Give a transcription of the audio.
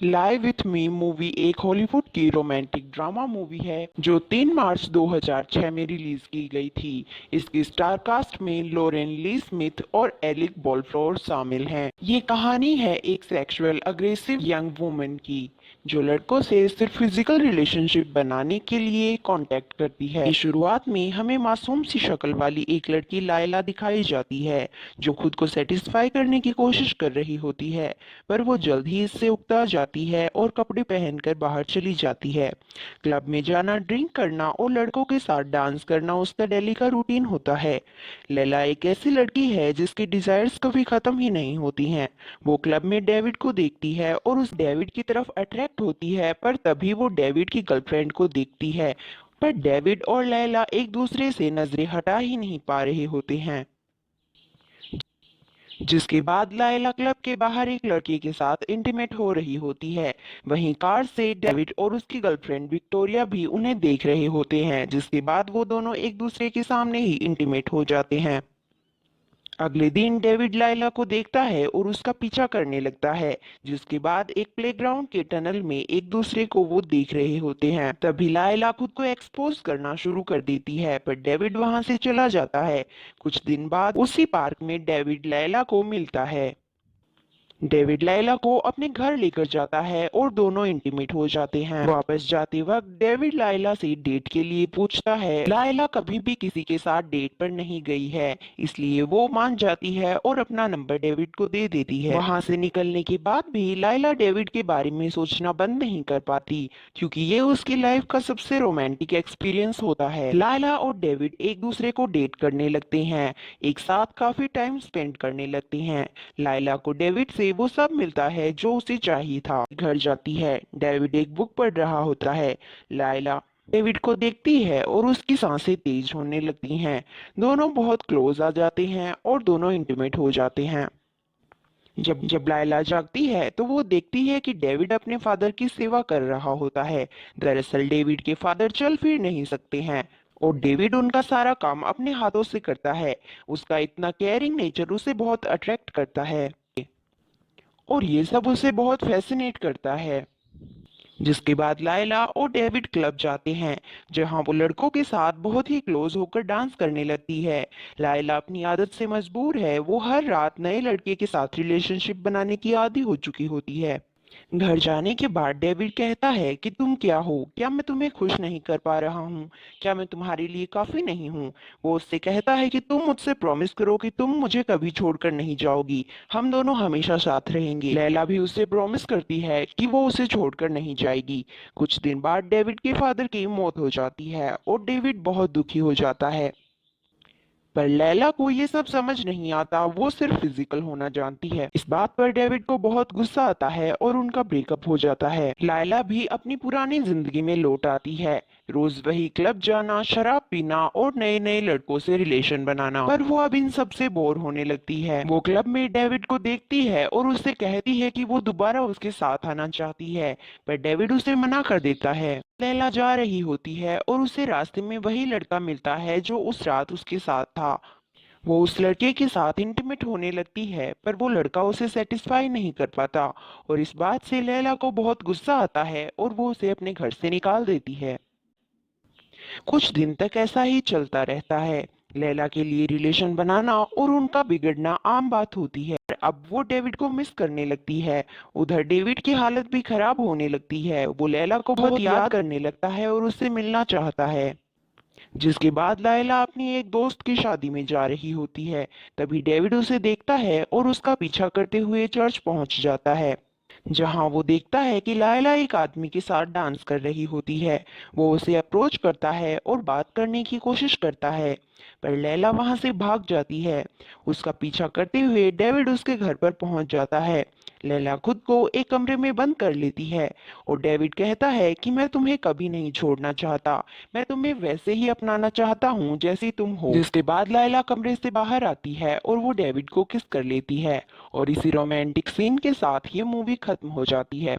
Live with me movie एक Hollywood की romantic drama movie है जो 3 मार्च 2006 में रिलीज की गई थी। इसकी स्टार कास्ट में लोरेन ली स्मिथ और एलिक बॉलफ्लोर शामिल हैं। ये कहानी है एक सेक्सुअल अग्रेसिव यंग वुमन की जो लड़कों से सिर्फ फिजिकल रिलेशनशिप बनाने के लिए कांटेक्ट करती है। शुरुआत में हमें मासूम सी शक्ल वाली एक लड़की लायला दिखाई जाती है जो खुद को सेटिस्फाई करने की कोशिश कर रही होती है, पर वो जल्द ही इससे उकता जाती है और कपड़े पहनकर बाहर चली जाती है। क्लब में जाना, ड्रिंक करना और लड़कों के साथ डांस करना उसका डेली का रूटीन होता है। लैला एक ऐसी लड़की है जिसकी डिजायर्स कभी खत्म ही नहीं होती हैं। वो क्लब में डेविड को देखती है और उस डेविड की तरफ अट्रैक्ट होती है, पर तभी वो डेविड की गर्लफ्रेंड को देखती है। पर डेविड और लैला एक दूसरे से नजरें हटा ही नहीं पा रहे होते हैं, जिसके बाद लायला क्लब के बाहर एक लड़के के साथ इंटीमेट हो रही होती है। वहीं कार से डेविड और उसकी गर्लफ्रेंड विक्टोरिया भी उन्हें देख रहे होते हैं, जिसके बाद वो दोनों एक दूसरे के सामने ही इंटीमेट हो जाते हैं। अगले दिन डेविड लायला को देखता है और उसका पीछा करने लगता है, जिसके बाद एक प्लेग्राउंड के टनल में एक दूसरे को वो देख रहे होते हैं। तभी लायला खुद को एक्सपोज करना शुरू कर देती है, पर डेविड वहां से चला जाता है। कुछ दिन बाद उसी पार्क में डेविड लायला को मिलता है। डेविड लायला को अपने घर लेकर जाता है और दोनों इंटीमेट हो जाते हैं। वापस जाते वक्त डेविड लायला से डेट के लिए पूछता है। लायला कभी भी किसी के साथ डेट पर नहीं गई है, इसलिए वो मान जाती है और अपना नंबर डेविड को दे देती है। वहां से निकलने के बाद भी लायला डेविड के बारे में सोचना बंद नहीं कर पाती, क्योंकि ये उसकी लाइफ का सबसे रोमांटिक एक्सपीरियंस होता है। लायला और डेविड एक दूसरे को डेट करने लगते हैं, एक साथ काफी टाइम स्पेंड करने लगते हैं। लायला को डेविड से वो सब मिलता है जो उसे चाहिए था। घर जाती है, डेविड एक बुक पढ़ रहा होता है। लायला डेविड को देखती है और उसकी सांसें तेज होने लगती हैं। दोनों बहुत क्लोज आ जाते हैं और दोनों इंटीमेट हो जाते हैं। जब जब लायला जागती है तो वो देखती है कि डेविड अपने फादर की सेवा कर रहा होता है। दरअसल डेविड के फादर चल फिर नहीं सकते हैं और डेविड उनका सारा काम अपने हाथों से करता है। उसका इतना केयरिंग नेचर उसे बहुत अट्रैक्ट करता है और ये सब उसे बहुत फैसिनेट करता है। जिसके बाद लायला और डेविड क्लब जाते हैं, जहां वो लड़कों के साथ बहुत ही क्लोज होकर डांस करने लगती है। लायला अपनी आदत से मजबूर है, वो हर रात नए लड़के के साथ रिलेशनशिप बनाने की आदी हो चुकी होती है। घर जाने के बाद डेविड कहता है कि तुम क्या हो, क्या मैं तुम्हें खुश नहीं कर पा रहा हूँ, क्या मैं तुम्हारे लिए काफी नहीं हूँ। वो उससे कहता है कि तुम मुझसे प्रॉमिस करो कि तुम मुझे कभी छोड़कर नहीं जाओगी, हम दोनों हमेशा साथ रहेंगे। लैला भी उससे प्रॉमिस करती है कि वो उसे छोड़कर नहीं जाएगी। कुछ दिन बाद डेविड के फादर की मौत हो जाती है और डेविड बहुत दुखी हो जाता है, पर लैला को ये सब समझ नहीं आता, वो सिर्फ फिजिकल होना जानती है। इस बात पर डेविड को बहुत गुस्सा आता है और उनका ब्रेकअप हो जाता है। लायला भी अपनी पुरानी जिंदगी में लौट आती है, रोज वही क्लब जाना, शराब पीना और नए नए लड़कों से रिलेशन बनाना। पर वो अब इन सब से बोर होने लगती है। वो क्लब में डेविड को देखती है और उससे कहती है कि वो दोबारा उसके साथ आना चाहती है, पर डेविड उसे मना कर देता है। लैला जा रही होती है और उसे रास्ते में वही लड़का मिलता है जो उस रात उसके साथ था। वो उस लड़के के साथ इंटीमेट होने लगती है, पर वो लड़का उसे सेटिस्फाई नहीं कर पाता और इस बात से लैला को बहुत गुस्सा आता है और वो उसे अपने घर से निकाल देती है। कुछ दिन तक ऐसा ही चलता रहता है। लैला के लिए रिलेशन बनाना और उनका बिगड़ना आम बात होती है। अब वो डेविड को मिस करने लगती है। उधर डेविड की हालत भी खराब होने लगती है, वो लैला को बहुत याद करने लगता है और उससे मिलना चाहता है। जिसके बाद लायला अपनी एक दोस्त की शादी में जा रही होती है। तभी डेविड उसे देखता है और उसका पीछा करते हुए चर्च पहुंच जाता है, जहां वो देखता है कि लायला एक आदमी के साथ डांस कर रही होती है। वो उसे अप्रोच करता है और बात करने की कोशिश करता है, पर लैला वहां से भाग जाती है। उसका पीछा करते हुए डेविड उसके घर पर पहुंच जाता है। लैला खुद को एक कमरे में बंद कर लेती है और डेविड कहता है कि मैं तुम्हें कभी नहीं छोड़ना चाहता, मैं तुम्हें वैसे ही अपनाना चाहता हूँ जैसी तुम हो। जिसके बाद लायला कमरे से बाहर आती है और वो डेविड को किस कर लेती है और इसी रोमांटिक सीन के साथ ये मूवी खत्म हो जाती है।